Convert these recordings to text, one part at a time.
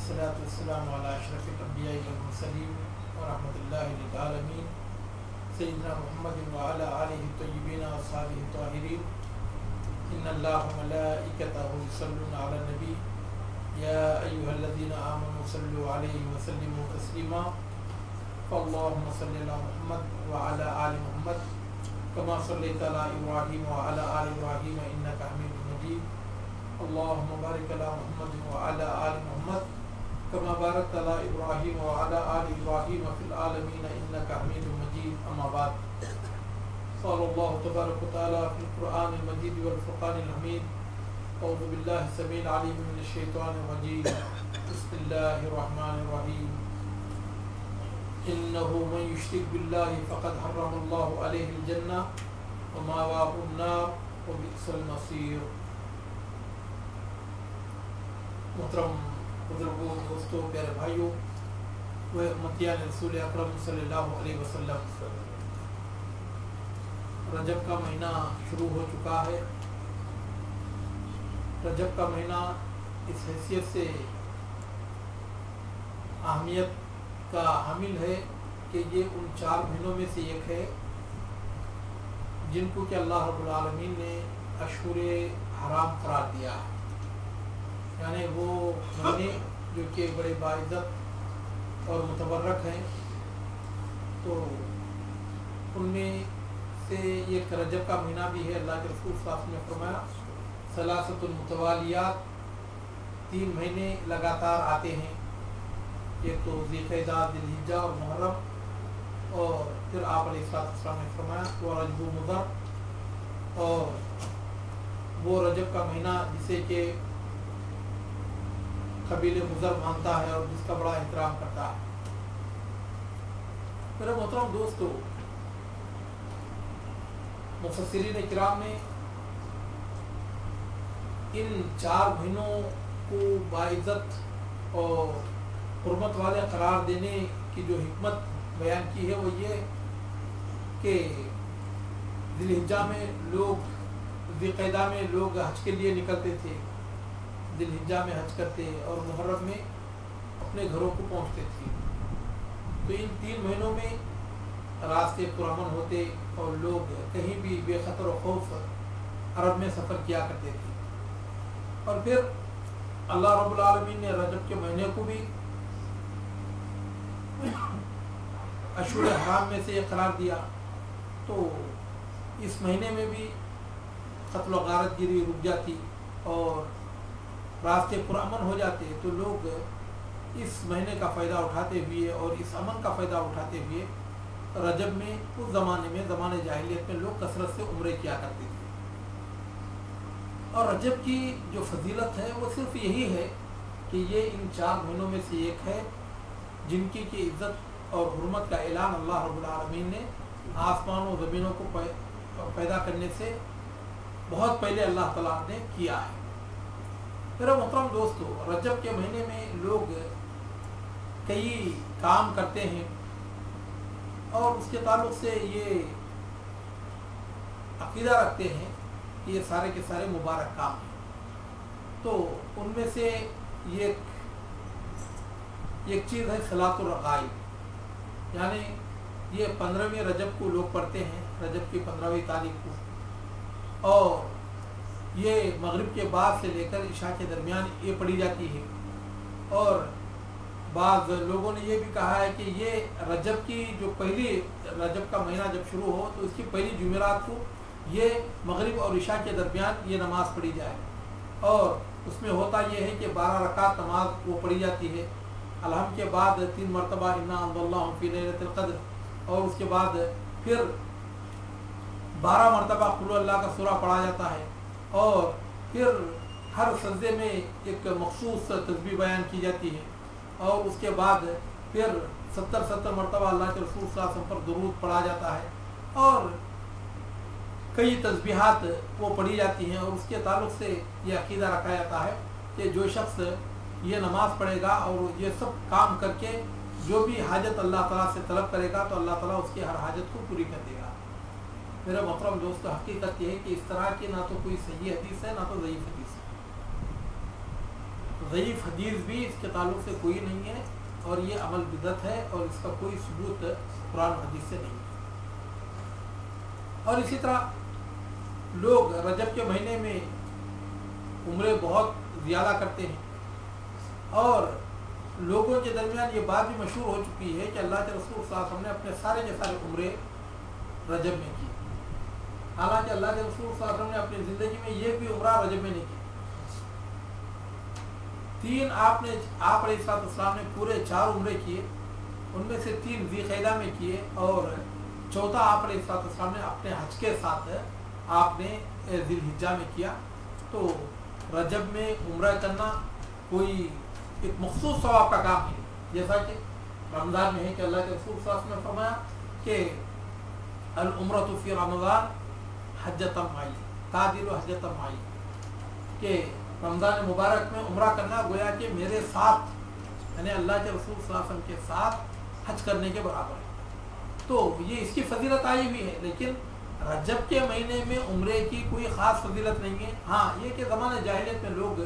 والصلاة والسلام على أشرف الأنبياء والمرسلين ورحمة الله للعالمين سيدنا محمد وعلى آله الطيبين وأصحابه الطاهرين إن الله وملائكته يصلون على النبي يا أيها الذين آمنوا صلوا عليه وسلموا تسليما فاللهم صل على محمد وعلى آل محمد كما صليت على إبراهيم وعلى آل إبراهيم إنك حميد مجيد اللهم بارك على محمد وعلى آل محمد كما باركت على إبراهيم وعلى آل إبراهيم في العالمين إنك حميد مجيد أما بعد قال الله تبارك وتعالى في القرآن المجيد والفرقان الحميد أعوذ بالله السميع العليم من الشيطان الرجيم بسم الله الرحمن الرحيم إنه من يشرك بالله فقد حرم الله عليه الجنة ومأواه النار وبئس المصير. محترم بزرگوں، دوستوں، پیارے بھائیوں و امتیان رسول اکرم صلی اللہ علیہ وسلم، رجب کا مہینہ شروع ہو چکا ہے۔ رجب کا مہینہ اس حیثیت سے اہمیت کا حامل ہے کہ یہ ان 4 مہینوں میں سے ایک ہے جن کو کہ اللہ رب العالمین نے اشہر حرام قرار دیا ہے، یعنی وہ مہینے جو کہ بڑے باعزت اور متبرک ہیں۔ تو ان میں سے ایک رجب کا مہینہ بھی ہے۔ اللہ کے رسول صلی اللہ علیہ وسلم نے فرمایا ثلاثۃ المتوالیات، 3 مہینے لگاتار آتے ہیں، ایک تو ذی القعدہ، ذی الحجہ اور محرم، اور پھر آپ علیہ السلام نے فرمایا وہ رجب مضر، اور وہ رجب کا مہینہ جسے کہ قبیل مضر مانتا ہے اور جس کا بڑا احترام کرتا ہے۔ میرے محترم دوستو، مفسرین کرام نے ان 4 مہینوں کو باعزت اور حرمت والے قرار دینے کی جو حکمت بیان کی ہے وہ یہ کہ ذی الحجہ میں لوگ، ذی القعدہ میں لوگ حج کے لیے نکلتے تھے، ذی الحجہ میں حج کرتے اور محرم میں اپنے گھروں کو پہنچتے تھے۔ تو ان 3 مہینوں میں راستے پرامن ہوتے اور لوگ کہیں بھی بے خطر و خوف عرب میں سفر کیا کرتے تھے۔ اور پھر اللہ رب العالمین نے رجب کے مہینے کو بھی اشہر حرام میں سے ایک قرار دیا، تو اس مہینے میں بھی قتل و غارت گیری رک جاتی اور راستے پرامن ہو جاتے۔ تو لوگ اس مہینے کا فائدہ اٹھاتے ہوئے اور اس امن کا فائدہ اٹھاتے ہوئے رجب میں، اس زمانے میں، زمانے جاہلیت میں لوگ کثرت سے عمرے کیا کرتے تھے۔ اور رجب کی جو فضیلت ہے وہ صرف یہی ہے کہ یہ ان 4 مہینوں میں سے ایک ہے جن کی عزت اور حرمت کا اعلان اللہ رب العالمین نے آسمان و زمینوں کو پیدا کرنے سے بہت پہلے اللہ تعالیٰ نے کیا ہے۔ میرے محترم دوستو، رجب کے مہینے میں لوگ کئی کام کرتے ہیں اور اس کے تعلق سے یہ عقیدہ رکھتے ہیں کہ یہ سارے کے سارے مبارک کام ہیں۔ تو ان میں سے ایک چیز ہے صلاۃ الرغائب، یعنی یہ 15ویں رجب کو لوگ پڑھتے ہیں، رجب کی 15ویں تاریخ کو، اور یہ مغرب کے بعد سے لے کر عشاء کے درمیان یہ پڑھی جاتی ہے۔ اور بعض لوگوں نے یہ بھی کہا ہے کہ یہ رجب کی جو پہلی رجب کا مہینہ جب شروع ہو تو اس کی پہلی جمعرات کو یہ مغرب اور عشاء کے درمیان یہ نماز پڑھی جائے، اور اس میں ہوتا یہ ہے کہ 12 رکعت نماز وہ پڑھی جاتی ہے۔ الحم کے بعد 3 مرتبہ انا انزلناہ فی لیلۃ القدر، اور اس کے بعد پھر 12 مرتبہ قل اللہ کا سورہ پڑھا جاتا ہے، اور پھر ہر سجدے میں ایک مخصوص تسبیح بیان کی جاتی ہے، اور اس کے بعد پھر 70 مرتبہ اللہ کے رسول صلی اللہ علیہ وسلم پر درود پڑھا جاتا ہے، اور کئی تسبیحات وہ پڑھی جاتی ہیں۔ اور اس کے تعلق سے یہ عقیدہ رکھا جاتا ہے کہ جو شخص یہ نماز پڑھے گا اور یہ سب کام کر کے جو بھی حاجت اللہ تعالیٰ سے طلب کرے گا تو اللہ تعالیٰ اس کی ہر حاجت کو پوری کر دے گا۔ میرے محترم دوستو، حقیقت یہ ہے کہ اس طرح کی نہ تو کوئی صحیح حدیث ہے نہ تو ضعیف حدیث ہے۔ ضعیف حدیث بھی اس کے تعلق سے کوئی نہیں ہے، اور یہ عمل بدعت ہے اور اس کا کوئی ثبوت قرآن و حدیث سے نہیں ہے۔ اور اسی طرح لوگ رجب کے مہینے میں عمرے بہت زیادہ کرتے ہیں، اور لوگوں کے درمیان یہ بات بھی مشہور ہو چکی ہے کہ اللہ کے رسول صلی اللہ علیہ وسلم نے اپنے سارے کے سارے عمرے رجب میں کی، حالانکہ اللہ کے رسول صلی اللہ علیہ وسلم نے اپنی زندگی میں یہ بھی عمرہ رجب میں نہیں کی۔ آپ علیہ السلام نے پورے 4 عمرے کیے، ان میں سے 3 ذی القعدہ میں کیے، اور چوتھا آپ علیہ السلام نے اپنے حج کے ساتھ آپ نے ذی الحجہ میں کیا۔ تو رجب میں عمرہ کرنا کوئی ایک مخصوص ثواب کا کام نہیں، جیسا کہ رمضان میں ہے کہ اللہ کے رسول صلی اللہ علیہ وسلم نے فرمایا کہ العمرۃ فی رمضان حجۃ معی تعدل حجۃ معی، کہ رمضان مبارک میں عمرہ کرنا گویا کہ میرے ساتھ، یعنی اللہ کے رسول صلی اللہ علیہ وسلم کے ساتھ حج کرنے کے برابر ہے۔ تو یہ اس کی فضیلت آئی ہوئی ہے، لیکن رجب کے مہینے میں عمرے کی کوئی خاص فضیلت نہیں ہے۔ ہاں یہ کہ زمانہ جاہلیت میں لوگ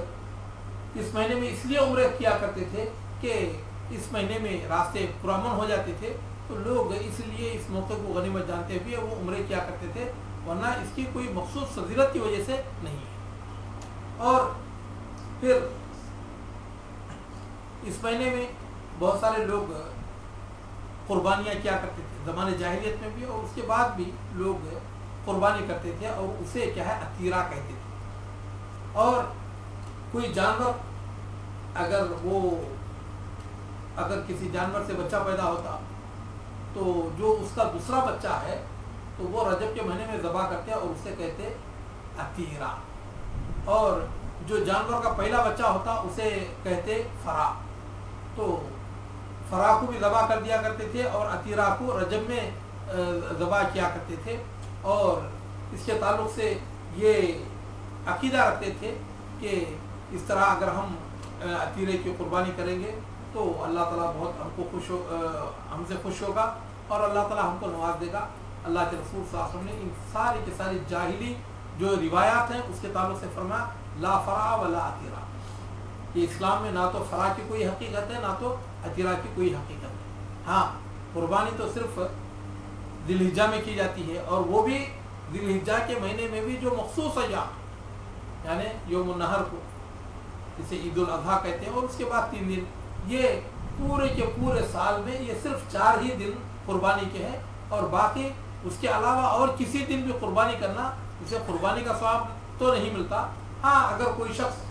اس مہینے میں اس لیے عمرے کیا کرتے تھے کہ اس مہینے میں راستے پرامن ہو جاتے تھے، تو لوگ اس لیے اس موقع کو غنیمت جانتے ہوئے وہ عمرے کیا کرتے تھے، ورنہ اس کی کوئی مخصوص فضیلت کی وجہ سے نہیں ہے۔ اور پھر اس مہینے میں بہت سارے لوگ قربانیاں کیا کرتے تھے، زمانے جاہلیت میں بھی اور اس کے بعد بھی لوگ قربانی کرتے تھے، اور اسے کیا ہے عتیرہ کہتے تھے۔ اور کوئی جانور اگر کسی جانور سے بچہ پیدا ہوتا تو جو اس کا دوسرا بچہ ہے تو وہ رجب کے مہینے میں ذبح کرتے اور اسے کہتے عتیرہ، اور جو جانور کا پہلا بچہ ہوتا اسے کہتے فرا۔ تو فرا کو بھی ذبح کر دیا کرتے تھے اور عتیرہ کو رجب میں ذبح کیا کرتے تھے، اور اس کے تعلق سے یہ عقیدہ رکھتے تھے کہ اس طرح اگر ہم عتیرے کی قربانی کریں گے تو اللہ تعالیٰ بہت ہم سے خوش ہوگا اور اللہ تعالیٰ ہم کو نواز دے گا۔ اللہ کے رسول صلی اللہ علیہ وسلم نے ان ساری کے ساری جاہلی جو روایات ہیں اس کے تعلق سے فرمایا لا فرا ولا عتیرہ، کہ اسلام میں نہ تو فرا کی کوئی حقیقت ہے نہ تو عتیرہ کی کوئی حقیقت ہے۔ ہاں قربانی تو صرف ذی الحجہ میں کی جاتی ہے، اور وہ بھی ذی الحجہ کے مہینے میں بھی جو مخصوص ایام، یعنی یوم النحر کو جسے عید الاضحیٰ کہتے ہیں، اور اس کے بعد 3 دن، یہ پورے کے پورے سال میں یہ صرف 4 ہی دن قربانی کے ہیں، اور باقی اس کے علاوہ اور کسی دن بھی قربانی کرنا اسے قربانی کا ثواب تو نہیں ملتا۔ ہاں اگر کوئی شخص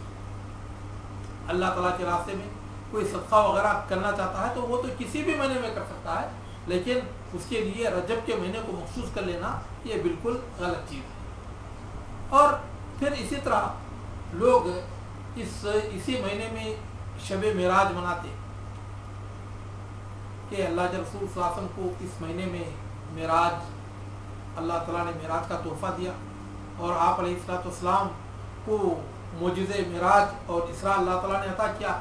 اللہ تعالیٰ کے راستے میں کوئی صدقہ وغیرہ کرنا چاہتا ہے تو وہ تو کسی بھی مہینے میں کر سکتا ہے، لیکن اس کے لیے رجب کے مہینے کو مخصوص کر لینا یہ بالکل غلط چیز ہے۔ اور پھر اسی طرح لوگ اسی مہینے میں شب معراج مناتے کہ اللہ کے رسول صلی اللہ علیہ وسلم کو اس مہینے میں معراج، اللہ تعالیٰ نے معراج کا تحفہ دیا، اور آپ علیہ السلام کو معجزہ معراج اور اسراء اللہ تعالیٰ نے عطا کیا۔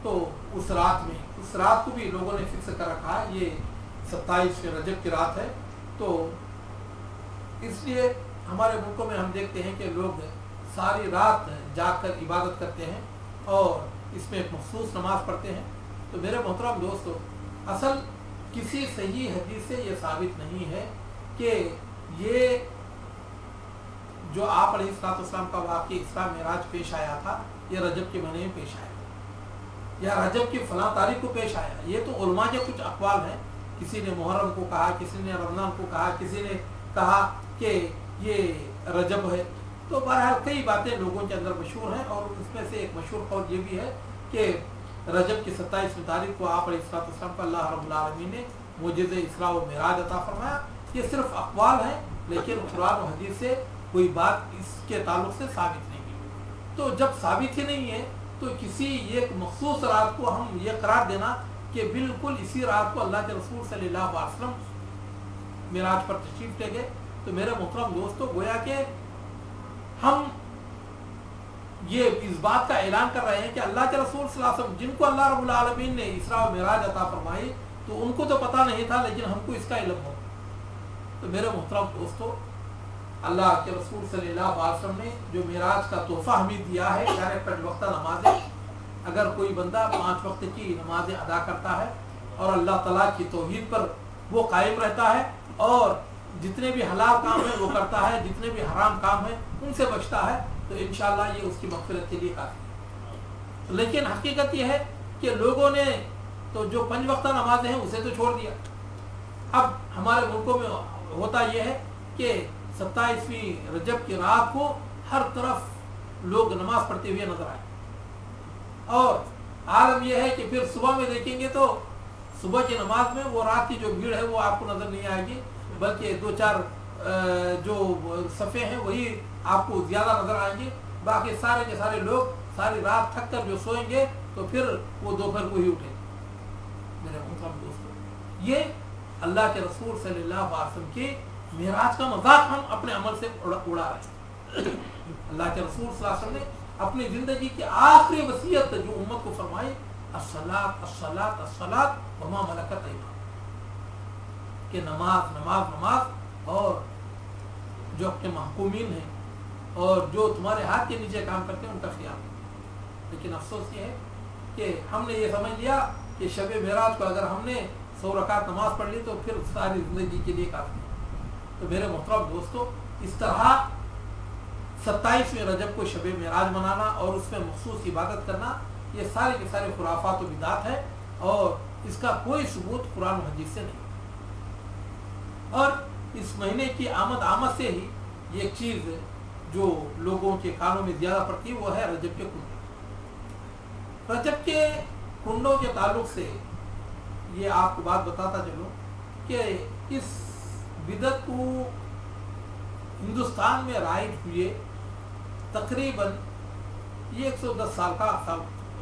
تو اس رات کو بھی لوگوں نے فکس کر رکھا ہے، یہ 27 رجب کی رات ہے۔ تو اس لیے ہمارے ملکوں میں ہم دیکھتے ہیں کہ لوگ ساری رات جاگ کر عبادت کرتے ہیں اور اس میں ایک مخصوص نماز پڑھتے ہیں۔ تو میرے محترم دوستو، اصل کسی صحیح حدیث سے یہ ثابت نہیں ہے کہ یہ جو آپ علیہ السلام کا واقعہ اسراء معراج پیش آیا تھا یہ رجب کے مہینے میں پیش آیا یا رجب کی فلاں تاریخ کو پیش آیا۔ یہ تو علماء کے کچھ اقوال ہیں، کسی نے محرم کو کہا، کسی نے رمضان کو کہا، کسی نے کہا کہ یہ رجب ہے۔ تو بہرحال کئی باتیں لوگوں کے اندر مشہور ہیں، اور اس میں سے ایک مشہور قول یہ بھی ہے کہ رجب کی 27 تاریخ کو آپ علیہ السلام کو اللہ رب العالمین نے معجزہ اسراء و معراج عطا فرمایا۔ یہ صرف اقوال ہیں، لیکن قرآن و حدیث سے کوئی بات اس کے تعلق سے ثابت نہیں ہے۔ تو جب ثابت ہی نہیں ہے تو کسی ایک مخصوص رات کو ہم یہ قرار دینا کہ بالکل اسی رات کو اللہ کے رسول صلی اللہ علیہ وسلم معراج پر تشریف لے گئے، تو میرے محترم دوستو گویا کہ ہم یہ اس بات کا اعلان کر رہے ہیں کہ اللہ کے رسول صلی اللہ علیہ وسلم جن کو اللہ رب العالمین نے اسراء و معراج عطا فرمائی تو ان کو تو پتہ نہیں تھا، لیکن ہم کو اس کا علم ہو۔ تو میرے محترم دوستو، اللہ کے رسول صلی اللہ علیہ وسلم نے جو معراج کا تحفہ ہمیں دیا ہے، یعنی 5 وقتہ نمازیں، اگر کوئی بندہ 5 وقت کی نمازیں ادا کرتا ہے اور اللہ تعالیٰ کی توحید پر وہ قائم رہتا ہے اور جتنے بھی حلال کام ہیں وہ کرتا ہے، جتنے بھی حرام کام ہیں ان سے بچتا ہے، تو انشاءاللہ یہ اس کی مغفرت کے لیے کافی ہے۔ لیکن حقیقت یہ ہے کہ لوگوں نے تو جو 5 وقتہ نمازیں ہیں اسے تو چھوڑ دیا۔ اب ہمارے ملکوں میں ہوتا یہ ہے کہ 27ویں رجب کی رات کو ہر طرف لوگ نماز پڑھتے ہوئے نظر آئے، اور عالم یہ ہے کہ پھر صبح میں دیکھیں گے تو صبح کی نماز میں وہ رات کی جو بھیڑ ہے وہ آپ کو نظر نہیں آئے گی، بلکہ 2-4 جو صفحے ہیں وہی آپ کو زیادہ نظر آئیں گے، باقی سارے کے سارے لوگ ساری رات تھک کر جو سوئیں گے تو پھر وہ دوپہر کو ہی اٹھیں گے۔ میرے محترم دوستو، یہ اللہ کے رسول صلی اللہ علیہ وسلم کی معراج کا مذاق ہم اپنے عمل سے اڑا رہے ہیں۔ اللہ کے رسول صلی اللہ علیہ وسلم نے اپنی زندگی کی آخری وصیت جو امت کو فرمائی، الصلاۃ الصلاۃ الصلاۃ وما ملکت ایمانکم، کہ نماز نماز نماز، اور جو اپنے محکومین ہیں اور جو تمہارے ہاتھ کے نیچے کام کرتے ہیں ان کا خیال رکھو۔ لیکن افسوس یہ ہے کہ ہم نے یہ سمجھ لیا کہ شب معراج کو اگر ہم نے 100 رکعت نماز پڑھ لی تو پھر ساری زندگی کے لیے کافی ہے۔ تو میرے محترم دوستو، اس طرح 27ویں رجب کو شب معراج منانا اور اس میں مخصوص عبادت کرنا، یہ سارے کے سارے خرافات و بدعات ہے، اور اس کا کوئی ثبوت قرآن و حدیث سے نہیں۔ اور اس مہینے کی آمد سے ہی یہ ایک چیز جو لوگوں کے کانوں میں زیادہ پڑتی ہے وہ ہے رجب کے کنڈے۔ رجب کے کنڈوں کے تعلق سے یہ آپ کو بات بتاتا چلوں کہ اس بدعت کو ہندوستان میں رائج ہوئے تقریباً یہ 110 سال کا عرصہ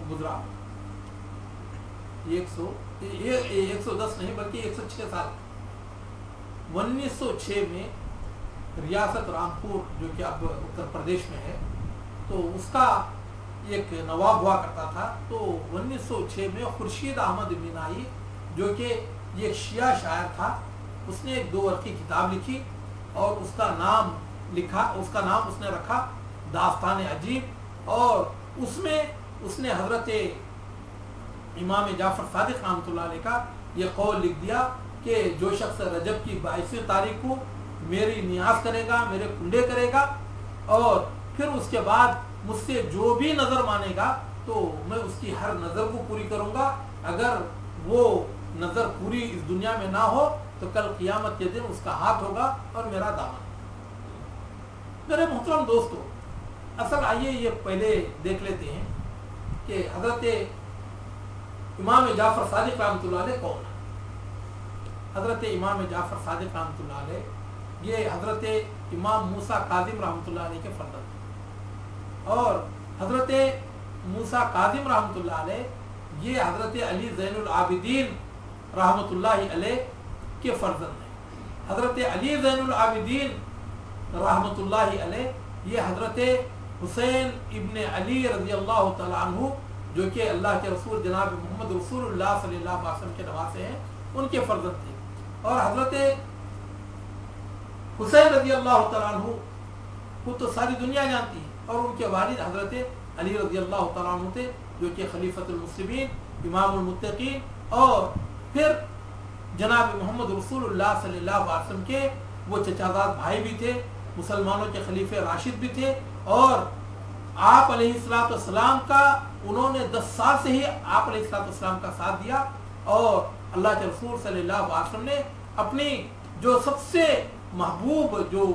گزرا، یہ 110 نہیں بلکہ 106 سال۔ 1906 میں ریاست رامپور جو کہ اب اتر پردیش میں ہے، تو اس کا ایک نواب ہوا کرتا تھا، تو 1906 میں خورشید احمد مینائی جو کہ یہ شیعہ شاعر تھا، اس نے ایک 2 ورقی کتاب لکھی اور اس کا نام اس نے رکھا داستان عجیب، اور اس میں اس نے حضرت امام جعفر صادق رحمۃ اللہ علیہ کا یہ قول لکھ دیا کہ جو شخص رجب کی 22ویں تاریخ کو میری نیاز کرے گا، میرے کنڈے کرے گا، اور پھر اس کے بعد مجھ سے جو بھی نظر مانے گا تو میں اس کی ہر نظر کو پوری کروں گا، اگر وہ نظر پوری اس دنیا میں نہ ہو تو کل قیامت کے دن اس کا ہاتھ ہوگا اور میرا دامن۔ میرے محترم دوستو، اصل آئیے یہ پہلے دیکھ لیتے ہیں کہ حضرت امام جعفر صادق رحمۃ اللہ علیہ کون ہے۔ حضرت امام جعفر صادق رحمۃ اللہ علیہ یہ حضرت امام موسیٰ کاظم رحمۃ اللہ علیہ کے فرزند ہیں، اور حضرت موسیٰ کاظم رحمۃ اللہ علیہ یہ حضرت علی زین العابدین رحمۃ اللہ علیہ کے فرزند ہیں۔ حضرت علی زین العابدین رحمۃ اللہ علیہ یہ حضرت حسین ابن علی رضی اللہ تعالیٰ عنہ جو کہ اللہ کے رسول جناب محمد رسول اللہ صلی اللہ علیہ وسلم کے نواسے ہیں، ان کے فرزند تھے۔ اور حضرت حسین رضی اللہ تعالیٰ عنہ کو تو ساری دنیا جانتی ہے، اور ان کے والد حضرت علی رضی اللہ تعالیٰ عنہ تھے جو کہ خلیفۃ المسلمین، امام المتقین، اور پھر جناب محمد رسول اللہ صلی اللہ علیہ وسلم کے وہ چچا زاد بھائی بھی تھے، مسلمانوں کے خلیفہ راشد بھی تھے، اور آپ علیہ الصلوۃ والسلام کا انہوں نے 10 سال سے ہی آپ علیہ الصلوۃ والسلام کا ساتھ دیا، اور اللہ کے رسول صلی اللہ علیہ وسلم نے اپنی جو سب سے محبوب جو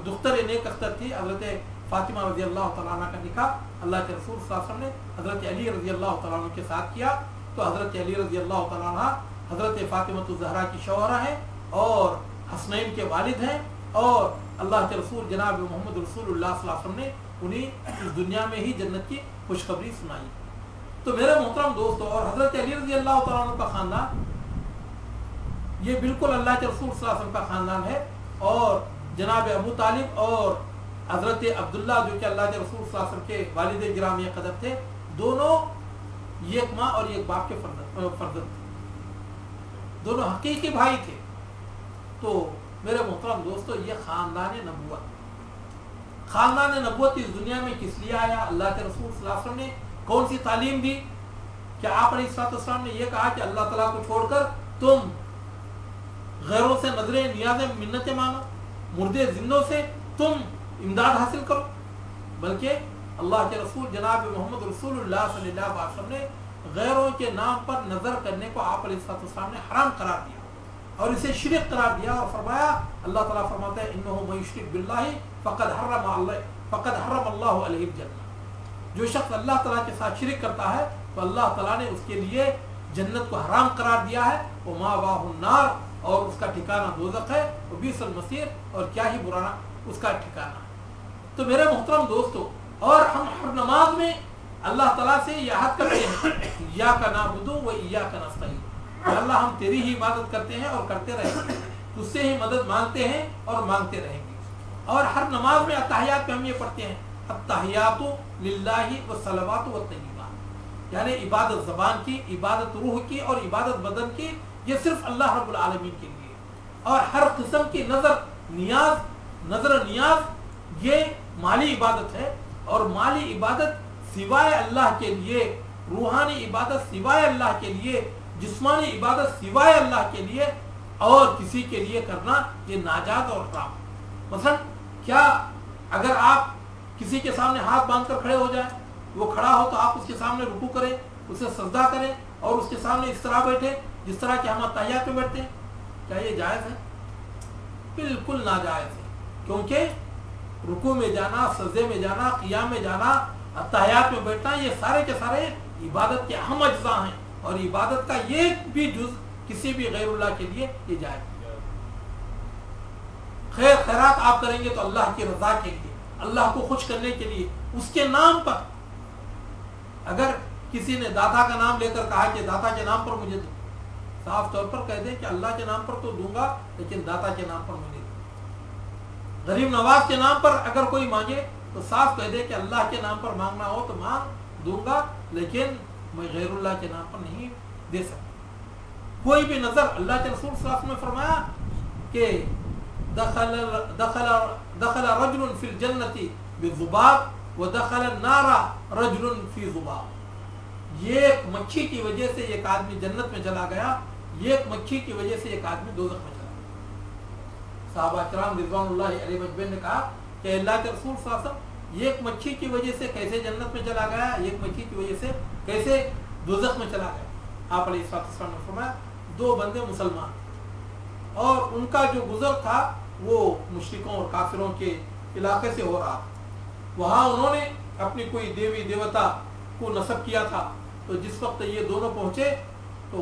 دختر نیک اختر تھی حضرت فاطمہ رضی اللہ تعالیٰ عنہ کا نکاح اللہ کے رسول صلی اللہ علیہ وسلم نے حضرت علی رضی اللہ تعالیٰ عنہ کے ساتھ کیا، تو حضرت علی رضی اللہ تعالیٰ عنہ حضرت فاطمہ الزہرا کی شوہرہ ہیں اور حسنین کے والد ہیں، اور اللہ کے رسول جناب محمد رسول اللہ صلی اللہ علیہ وسلم نے انہیں اس دنیا میں ہی جنت کی خوشخبری سنائی۔ تو میرے محترم دوستو، اور حضرت علی رضی اللہ تعالیٰ عنہ کا خاندان یہ بالکل اللہ کے رسول صلی اللہ علیہ وسلم کا خاندان ہے، اور جناب ابو طالب اور حضرت عبداللہ جو کہ اللہ کے رسول صلی اللہ علیہ وسلم کے والد گرامی قدر تھے، دونوں ایک ماں اور ایک باپ کے فرزند تھے، دونوں حقیقی بھائی تھے۔ تو میرے محترم دوستو، یہ خاندان نبوت، خاندان نبوت اس دنیا میں کس لیے آیا؟ اللہ کے رسول صلی اللہ علیہ وسلم نے کون سی تعلیم دی؟ کہ آپ علیہ السلام نے یہ کہا کہ اللہ تعالیٰ کو چھوڑ کر تم غیروں سے نظریں نیازیں منتیں مانگو، مردے زندوں سے تم امداد حاصل کرو، بلکہ اللہ کے رسول جناب محمد رسول اللہ صلی اللہ علیہ وسلم نے غیروں کے نام پر نظر کرنے کو آپ علیہ السلام نے حرام قرار دیا اور اسے شرک قرار دیا، اور فرمایا اللہ تعالیٰ فرماتا ہے انہ من یشرک باللہ فقد حرم اللہ علیہ الجنہ، جو شخص اللہ تعالیٰ کے ساتھ شرک کرتا ہے تو اللہ تعالیٰ نے اس کے لیے جنت کو حرام قرار دیا ہے، ومأواہ النار، اور اس کا ٹھکانہ دوزخ ہے، وبئس المصیر، اور کیا ہی برا اس کا ٹھکانہ ہے۔ تو میرے محترم دوستو، اور ہم ہر نماز میں اللہ تعالیٰ سے یہ عہد کرتے ہیں ایاک نعبد و ایاک نستعین، اللہ ہم تیری ہی عبادت کرتے ہیں اور کرتے رہیں گے، تجھ سے ہی مدد مانگتے ہیں اور مانگتے رہیں گے۔ اور ہر نماز میں اتحیات میں ہم یہ پڑھتے ہیں التحیات للہ والصلوات والطیبات، یعنی عبادت زبان کی، عبادت روح کی اور عبادت بدن کی یہ صرف اللہ رب العالمین کے لیے، اور ہر قسم کی نظر نیاز یہ مالی عبادت ہے، اور مالی عبادت سوائے اللہ کے لیے، روحانی عبادت سوائے اللہ کے لیے، جسمانی عبادت سوائے اللہ کے لیے اور کسی کے لیے کرنا یہ ناجائز اور حرام۔ مثلا کیا اگر آپ کسی کے سامنے ہاتھ باندھ کر کھڑے ہو جائیں، وہ کھڑا ہو تو آپ اس کے سامنے رکوع کریں، اسے سجدہ کریں اور اس کے سامنے اس طرح بیٹھے جس طرح کہ ہم اتحیات میں بیٹھتے ہیں، کیا یہ جائز ہے؟ بالکل ناجائز ہے، کیونکہ رکوع میں جانا، سجدے میں جانا، قیام میں جانا، اتحیات میں بیٹھنا، یہ سارے کے سارے عبادت کے اہم اجزاء ہیں، اور عبادت کا ایک بھی جز کسی بھی غیر اللہ کے لیے یہ جائز ہے۔ خیر خیرات آپ کریں گے تو اللہ کی رضا کے لیے، اللہ کو خوش کرنے کے لیے، اس کے نام پر۔ اگر کسی نے داتا کا نام لے کر کہا کہ داتا کے نام پر مجھے دو، صاف طور پر کہہ دیں کہ اللہ کے نام پر تو دوں گا لیکن داتا کے نام پر میں نہیں دوں۔ غریب نواز کے نام پر اگر کوئی مانگے تو صاف کہہ دے کہ اللہ کے نام پر مانگنا ہو تو مانگ دوں گا لیکن میں غیر اللہ کے نام پر نہیں دے سکتا۔ کوئی بھی نظر، اللہ کے رسول صلی اللہ علیہ وسلم نے فرمایا کہ دخل رجل فی الجنت بذباب ودخل النار رجل فی ذباب، یہ ایک مکھی کی وجہ سے ایک آدمی جنت میں چلا گیا، یہ ایک مکھی کی وجہ سے ایک آدمی دوزخ میں چلا گیا۔ صحابہ کرام رضوان اللہ علیہ مجمعین نے کہا کہ اللہ کے رسول صلی اللہ علیہ وسلم یہ ایک مکھی کی وجہ سے کیسے جنت میں چلا گیا، ایک مکھی کی وجہ سے کیسے دوزخ میں چلا گیا؟ آپ علیہ السلام نے فرمایا دو بندے مسلمان اور ان کا جو گزر تھا وہ مشرکوں اور کافروں کے علاقے سے ہو رہا تھا، وہاں انہوں نے اپنی کوئی دیوی دیوتا کو نسب کیا تھا، تو جس وقت یہ دونوں پہنچے تو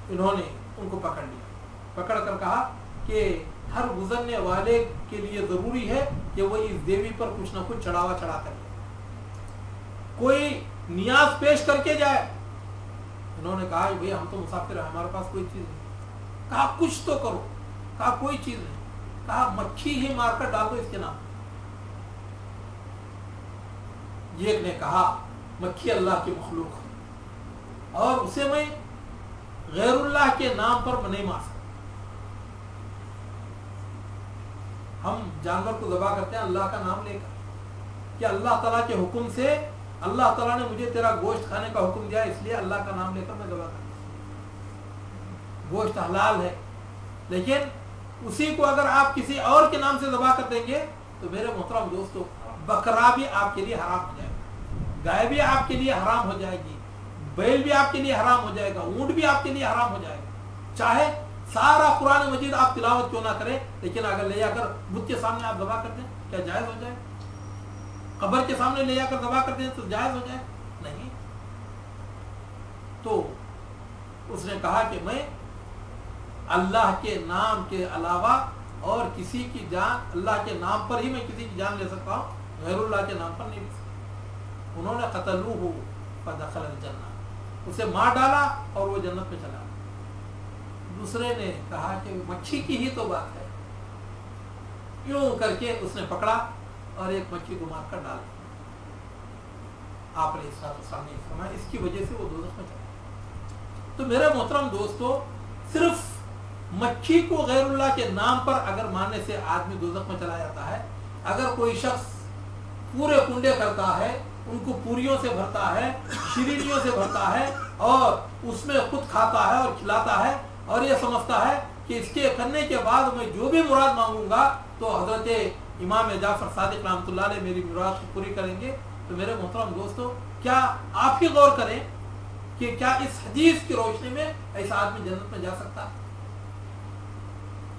انہوں نے ان کو پکڑ لیا، پکڑ کر کہا کہ ہر گزرنے والے کے لیے ضروری ہے کہ وہ اس دیوی پر کچھ نہ کچھ چڑھاوا چڑھا کر کوئی نیاز پیش کر کے جائے۔ انہوں نے کہا بھئی ہم تو مسافر ہیں، ہمارے پاس کوئی چیز نہیں۔ کہا کچھ تو کرو، کہا کوئی چیز نہیں، کہا مکھی ہی مار کر ڈال دو اس کے نام۔ ایک نے کہا مکھی اللہ کی مخلوق ہے اور اسے میں غیر اللہ کے نام پر نہیں مار سکتا۔ ہم جانور کو ذبح کرتے ہیں اللہ کا نام لے کر کہ اللہ تعالیٰ کے حکم سے، اللہ تعالیٰ نے مجھے تیرا گوشت کھانے کا حکم دیا اس لیے اللہ کا نام لے کر میں ذبح کرتا ہوں۔ گوشت حلال ہے، لیکن اسی کو اگر آپ کسی اور کے نام سے ذبح کر دیں گے تو میرے محترم دوستو بکرا بھی آپ کے لیے حرام ہو جائے گا، گائے بھی آپ کے لیے حرام ہو جائے گی، بیل بھی آپ کے لیے حرام ہو جائے گا، اونٹ بھی آپ کے لیے حرام ہو جائے گا۔ چاہے سارا قرآن مجید آپ تلاوت کیوں نہ کریں، لیکن اگر لے جا کر بت کے سامنے آپ ذبح کر دیں کیا جائز ہو جائے؟ قبر کے سامنے لے جا کر ذبح کر دیں تو جائز ہو جائے؟ نہیں۔ تو اس نے کہا کہ میں اللہ کے نام کے علاوہ اور کسی کی جان، اللہ کے نام پر ہی میں کسی کی جان لے سکتا ہوں، غیر اللہ کے نام پر نہیں لے سکتا۔ انہوں نے قتلوہ فدخل الجنہ، اسے مار ڈالا اور وہ جنت میں چلا۔ دوسرے نے کہا کہ مچھی کی ہی تو بات ہے، یوں کر کے اس نے پکڑا اور ایک مچھی کو مار کر ڈال دیا۔ آپ نے السلام نے فرمایا اس کی وجہ سے وہ دوزخ میں چلا۔ تو میرے محترم دوستو، صرف مچھی کو غیر اللہ کے نام پر اگر ماننے سے آدمی دوزخ میں چلا جاتا ہے، اگر کوئی شخص پورے کنڈے کرتا ہے، ان کو پوریوں سے بھرتا ہے، شیرینیوں سے بھرتا ہے اور اس میں خود کھاتا ہے اور کھلاتا ہے اور یہ سمجھتا ہے کہ اس کے کرنے کے بعد میں جو بھی مراد مانگوں گا تو حضرت امام جعفر صادق رحمۃ اللہ علیہ میری مراد کو پوری کریں گے، تو میرے محترم دوستو کیا آپ ہی غور کریں کہ کیا اس حدیث کی روشنی میں ایسا آدمی جنت میں جا سکتا ہے؟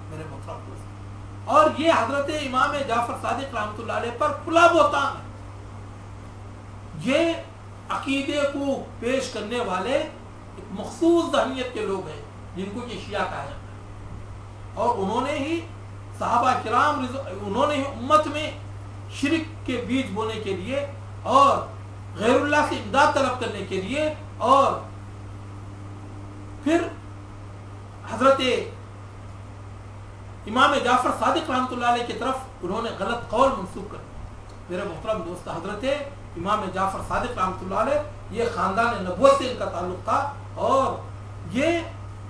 میرے محترم دوست، اور یہ حضرت امام جعفر صادق رحمۃ اللہ علیہ پر کھلا بہتان ہے. یہ عقیدے کو پیش کرنے والے ایک مخصوص ذہنیت کے لوگ ہیں جن کو یہ شیعہ کہا جاتا ہے، اور انہوں نے ہی صحابہ کرام انہوں نے ہی امت میں شرک کے بیج بونے کے لیے اور غیر اللہ سے امداد طلب کرنے کے لیے اور پھر حضرت امام جعفر صادق رحمۃ اللہ علیہ کی طرف انہوں نے غلط قول منسوب کر دیا. میرے محترم دوست، حضرت امام جعفر صادق رحمۃ اللہ علیہ یہ خاندان نبوت سے ان کا تعلق تھا اور یہ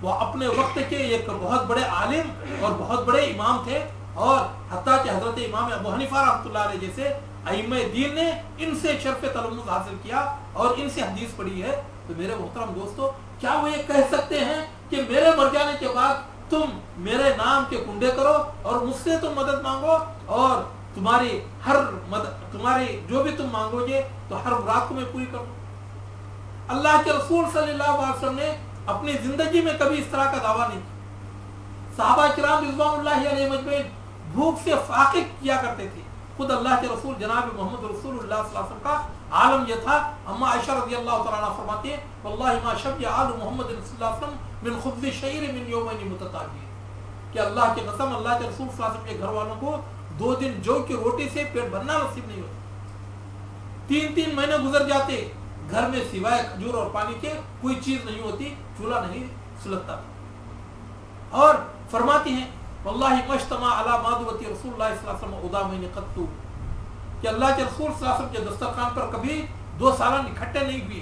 وہ اپنے وقت کے ایک بہت بڑے عالم اور بہت بڑے امام تھے، اور حتیٰ کہ حضرت امام ابو حنیفہ رحمۃ اللہ علیہ جیسے ائمہ دین نے ان سے شرف تلمذ حاصل کیا اور ان سے حدیث پڑھی ہے. تو میرے محترم دوستو کیا وہ یہ کہہ سکتے ہیں کہ میرے مر جانے کے بعد تم میرے نام کے کنڈے کرو اور مجھ سے تم مدد مانگو اور تمہاری جو بھی تم مانگو گے تو ہر مراد کو میں پوری کروں؟ اللہ کے رسول صلی اللہ علیہ وسلم نے اپنی زندگی میں کبھی اس طرح کا دعویٰ نہیں کیا. صحابہ کرام رضوان اللہ علیہ مجمعین بھوک سے فاقد کیا کرتے تھے. خود اللہ کے رسول جناب محمد رسول اللہ صلی اللہ علیہ وسلم کا عالم یہ تھا. اما عائشہ رضی اللہ تعالیٰ عنہ فرماتی ہیں واللہ ما شبع آل محمد صلی اللہ علیہ وسلم من خبز شعیر من یومین متتابعین، کہ اللہ کی قسم اللہ کے رسول صلی اللہ علیہ وسلم کے گھر والوں کو 2 دن جو کی روٹی سے پیٹ بھرنا نصیب نہیں ہوتا. 3 مہینے گزر جاتے، گھر میں سوائے کھجور اور پانی کے کوئی چیز نہیں ہوتی، چولہا نہیں سلگتا. اور فرماتی ہیں واللہ مجتمع علی مائدۃ رسول اللہ صلی اللہ علیہ وسلم ادامین قط، کہ اللہ کے رسول صلی اللہ علیہ وسلم کے دسترخوان پر کبھی 2 سالن اکٹھے نہیں ہوئے.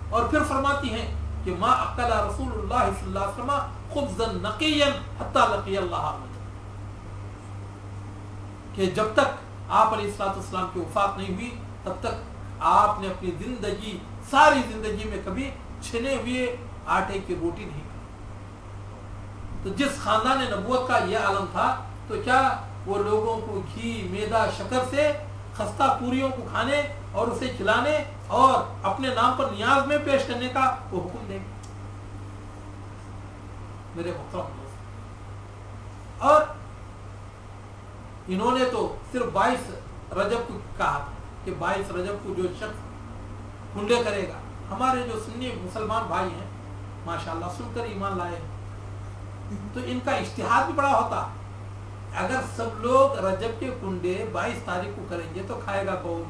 اور پھر فرماتی ہیں کہ ما اکل رسول اللہ صلی اللہ علیہ وسلم خبزا نقیا حتی لقی اللہ، کہ جب تک آپ علیہ السلام کی وفات نہیں ہوئی تب تک آپ نے اپنی زندگی ساری زندگی میں کبھی چھنے ہوئے آٹے کی روٹی نہیں کھائی. تو جس خاندان نبوت کا یہ عالم تھا تو کیا وہ لوگوں کو گھی میدا شکر سے خستہ پوریوں کو کھانے اور اسے کھلانے اور اپنے نام پر نیاز میں پیش کرنے کا وہ حکم دیں گے؟ میرے محترم دوست، اور انہوں نے تو صرف 22 رجب کو کہا کہ 22 رجب کو جو شخص کنڈے کرے گا. ہمارے جو سنی مسلمان بھائی ہیں ماشاءاللہ سن کر ایمان لائے تو ان کا اجتہاد بھی بڑا ہوتا. اگر سب لوگ رجب کے کنڈے 22 تاریخ کو کریں گے تو کھائے گا کون؟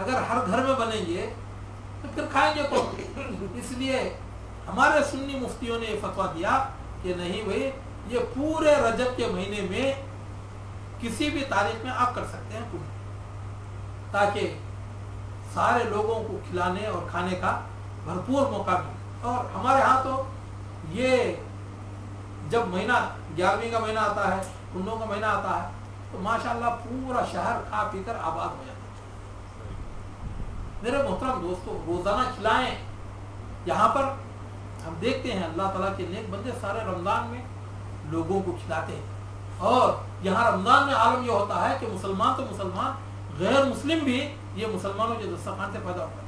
اگر ہر گھر میں بنیں گے تو پھر کھائیں گے کون؟ اس لیے ہمارے سنی مفتیوں نے یہ فتویٰ دیا کہ نہیں بھائی، یہ پورے رجب کے مہینے میں کسی بھی تاریخ میں آپ کر سکتے ہیں کنڈے، تاکہ سارے لوگوں کو کھلانے اور کھانے کا بھرپور موقع ملے. اور ہمارے ہاں تو یہ جب مہینہ 11ویں کا مہینہ آتا ہے، کنڈوں کا مہینہ آتا ہے تو ماشاءاللہ پورا شہر کھا پی کر آباد ہو جاتا ہے. میرے محترم دوستو، روزانہ کھلائیں. یہاں پر ہم دیکھتے ہیں اللہ تعالیٰ کے نیک بندے سارے رمضان میں لوگوں کو کھلاتے ہیں، اور یہاں رمضان میں عالم یہ ہوتا ہے کہ مسلمان تو مسلمان، غیر مسلم بھی یہ مسلمانوں کے دسترخوان سے پیدا ہوتا ہے.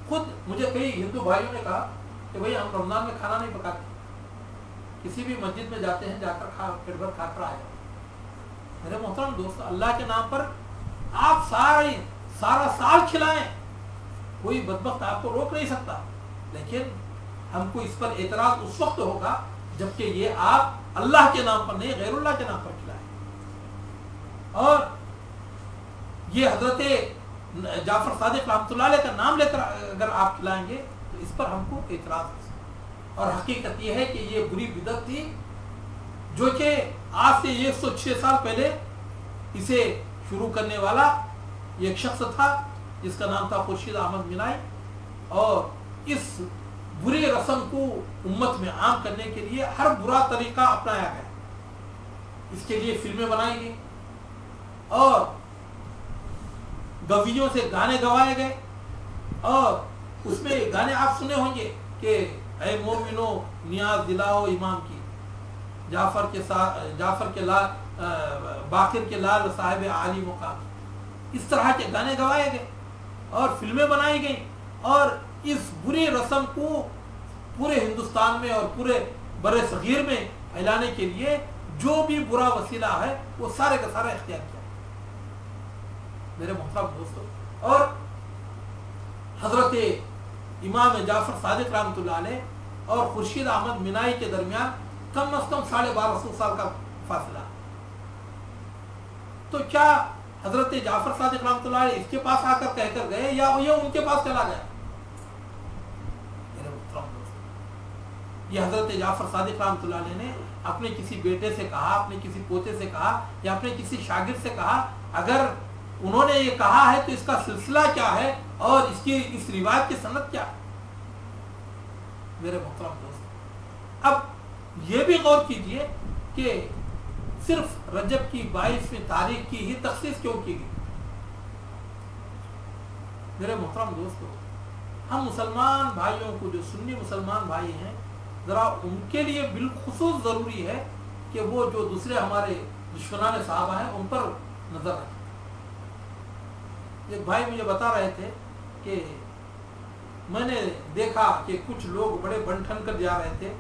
خود مجھے کئی ہندو بھائیوں نے کہا کہ بھائی ہم رمضان میں کھانا نہیں پکاتے، کسی بھی مسجد میں جاتے ہیں جا کر پیٹ بھر کھا کر آ جاتے. میرے محترم دوست، اللہ کے نام پر آپ سارا سال کھلائیں، کوئی بدبخت آپ کو روک نہیں سکتا. لیکن ہم کو اس پر اعتراض اس وقت ہوگا جبکہ یہ آپ اللہ کے نام پر نہیں غیر اللہ کے نام پر کھلائیں. اور یہ حضرت جعفر صادق رحمۃ اللہ علیہ کا نام لے کر اگر آپ کھلائیں گے تو اس پر ہم کو اعتراض ہے. اور حقیقت یہ ہے کہ یہ بری بدعت تھی جو کہ آج سے 106 سال پہلے اسے شروع کرنے والا ایک شخص تھا جس کا نام تھا خورشید احمد مینائی. اور اس بری رسم کو امت میں عام کرنے کے لیے ہر برا طریقہ اپنایا گیا. اس کے لیے فلمیں بنائی گئی، اور گویوں سے گانے گوائے گئے، اور اس میں گانے آپ سنے ہوں گے کہ اے مومنو نیاز دلاؤ امام کی، جعفر کے لال، باقر کے لال صاحب عالی مقام، اس طرح کے گانے گوائے گئے اور فلمیں بنائی گئیں، اور اس بری رسم کو پورے ہندوستان میں اور پورے بر صغیر میں پھیلانے کے لیے جو بھی برا وسیلہ ہے وہ سارے کا سارا اختیار کیا میرے محترم دوستوں۔ اور حضرت امام جعفر صادق رحمۃ اللہ علیہ اور خورشید احمد منائی کے درمیان کم از کم 1250 سال کا فاصلہ، تو کیا حضرت جعفر صادق رحمۃ اللہ علیہ اس کے پاس آ کر کہہ کر گئے یا یہ ان کے پاس چلا گیا؟ میرے محترم دوستوں، یہ حضرت جعفر صادق رحمۃ اللہ علیہ نے اپنے کسی بیٹے سے کہا، اپنے کسی پوتے سے کہا، یا اپنے کسی شاگرد سے کہا؟ اگر انہوں نے یہ کہا ہے تو اس کا سلسلہ کیا ہے اور اس روایت کی سند کیا ہے؟ میرے محترم دوست، اب یہ بھی غور کیجئے کہ صرف رجب کی 22ویں تاریخ کی ہی تخصیص کیوں کی گئی؟ میرے محترم دوستو، ہم مسلمان بھائیوں کو، جو سنی مسلمان بھائی ہیں، ذرا ان کے لیے بالخصوص ضروری ہے کہ وہ جو دوسرے ہمارے دشمنان صحابہ ہیں ان پر نظر رکھیں۔ ایک بھائی مجھے بتا رہے تھے کہ میں نے دیکھا کہ کچھ لوگ بڑے بن ٹھن کر جا رہے تھے،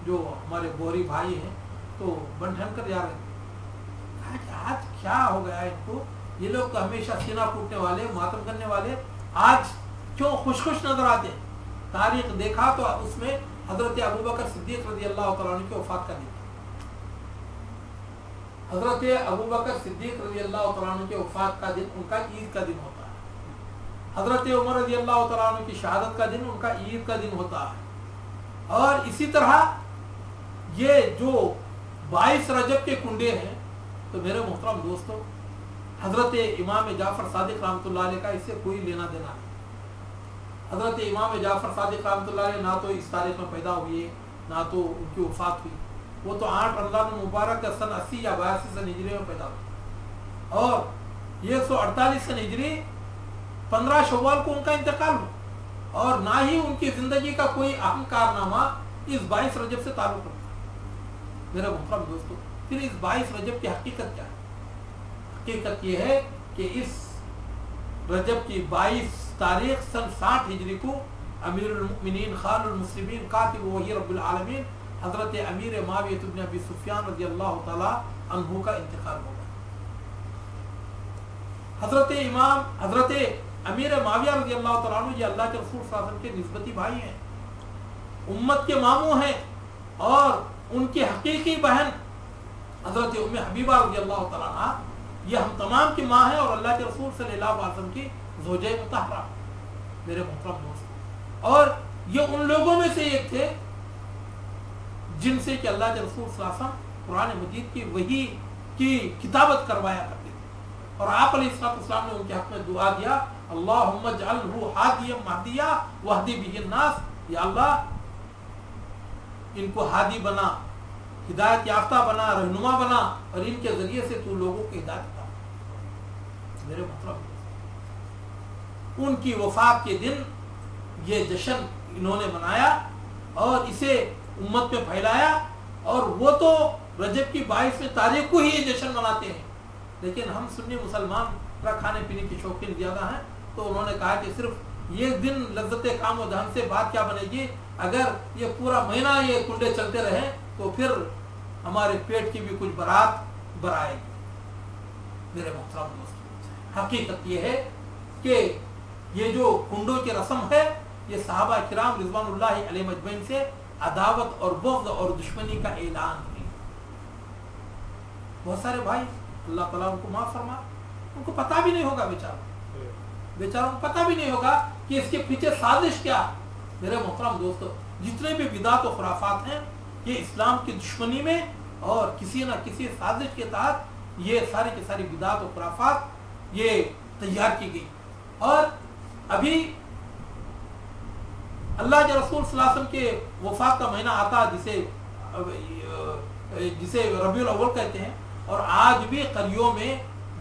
جو ہمارے بوری بھائی ہیں، تو بن ٹھن کر جا رہے تھے۔ کہا کہ آج کیا ہو گیا ان کو، یہ لوگ تو ہمیشہ سینہ پھوٹنے والے، ماتم کرنے والے، آج کیوں خوش خوش نظر آتے ہیں؟ تاریخ دیکھا تو اس میں حضرت ابوبکر صدیق رضی اللہ تعالیٰ عنہ کی وفات کا دن، حضرت ابوبکر صدیق رضی اللہ تعالیٰ عنہ کے وفات کا دن ان کا عید کا دن ہوتا ہے، حضرت عمر رضی اللہ تعالیٰ عنہ کی شہادت کا دن ان کا عید کا دن ہوتا ہے۔ اور اسی طرح یہ جو 22 رجب کے کنڈے ہیں، تو میرے محترم دوستو، حضرت امام جعفر صادق رحمۃ اللہ علیہ کا اس سے کوئی لینا دینا نہیں۔ حضرت امام جعفر صادق رحمۃ اللہ علیہ نہ تو اس تاریخ میں پیدا ہوئے، نہ تو ان کی وفات ہوئی، وہ تو 8 رمضان المبارک کا سن 80 یا 82 سن ہجری میں پیدا ہوئی، اور یہ 148 سن ہجری 15 شوال کو ان کا انتقال ہوا، اور نہ ہی ان کی زندگی کا کوئی اہم کارنامہ اس 22 رجب سے تعلق رکھتا ہے۔ میرے محترم دوستو، پھر اس 22 رجب کی حقیقت کیا ہے؟ حقیقت یہ ہے کہ اس رجب کی 22 تاریخ سن 60 ہجری کو امیر المؤمنین خان المسلمین کاتب وحی رب العالمین حضرت امیر معاویہ بن ابی سفیان رضی اللہ تعالی عنہ کا انتقال ہو گیا۔ حضرت امیر معاویہ رضی اللہ تعالیٰ عنہ یہ اللہ کے رسول صلی اللہ علیہ وسلم کے نسبتی بھائی ہیں، امت کے ماموں ہیں، اور ان کی حقیقی بہن حضرت ام حبیبہ رضی اللہ تعالیٰ عنہ یہ ہم تمام کی ماں ہے، اور اللہ کے رسول صلی اللہ علیہ وسلم کی زوجہ مطہرہ، میرے محترم دوست۔ اور یہ ان لوگوں میں سے ایک تھے جن سے کہ اللہ کے رسول صلی اللہ علیہ وسلم قرآن مجید کی وحی کی کتابت کروایا کرتے تھے، اور آپ علیہ السلام نے ان کے حق میں دعا دیا، اللہم اجعلہ ہادیا مہدیا واہدی بہ الناس، یا اللہ ان کو ہادی بنا، ہدایت یافتہ بنا، رہنما بنا، اور ان کے ذریعے سے تو لوگوں کو ہدایت دے۔ میرے محترم، ان کی وفات کے دن یہ جشن انہوں نے منایا اور اسے امت میں پھیلایا، اور وہ تو رجب کی 22ویں تاریخ کو ہی یہ جشن مناتے ہیں، لیکن ہم سنی مسلمان کھانے پینے کی شوقین زیادہ ہیں، تو انہوں نے کہا کہ صرف یہ دن لذت کام و دہن سے بات کیا بنے گی، اگر یہ پورا مہینہ یہ کنڈے چلتے رہے تو پھر ہمارے پیٹ کی بھی کچھ برات برائے گی۔ میرے محترم دوست، حقیقت یہ ہے کہ یہ جو کنڈوں کی رسم ہے، یہ صحابہ کرام رضوان اللہ علیہ مجمعین سے عداوت اور بغض اور دشمنی کا اعلان ہے۔ بہت سارے بھائی، اللہ تعالیٰ ان کو معاف فرما، ان کو پتہ بھی نہیں ہوگا، بیچاروں کو پتہ بھی نہیں ہوگا کہ اس کے پیچھے سازش کیا۔ میرے محترم دوستو، جتنے بھی بدعت و خرافات ہیں، یہ اسلام کی دشمنی میں اور کسی نہ کسی سازش کے تحت یہ ساری کی ساری بدعت و خرافات یہ تیار کی گئی۔ اور ابھی اللہ کے رسول صلی اللہ علیہ وسلم کے وفات کا مہینہ آتا جسے ربیع الاول کہتے ہیں، اور آج بھی قریوں میں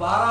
12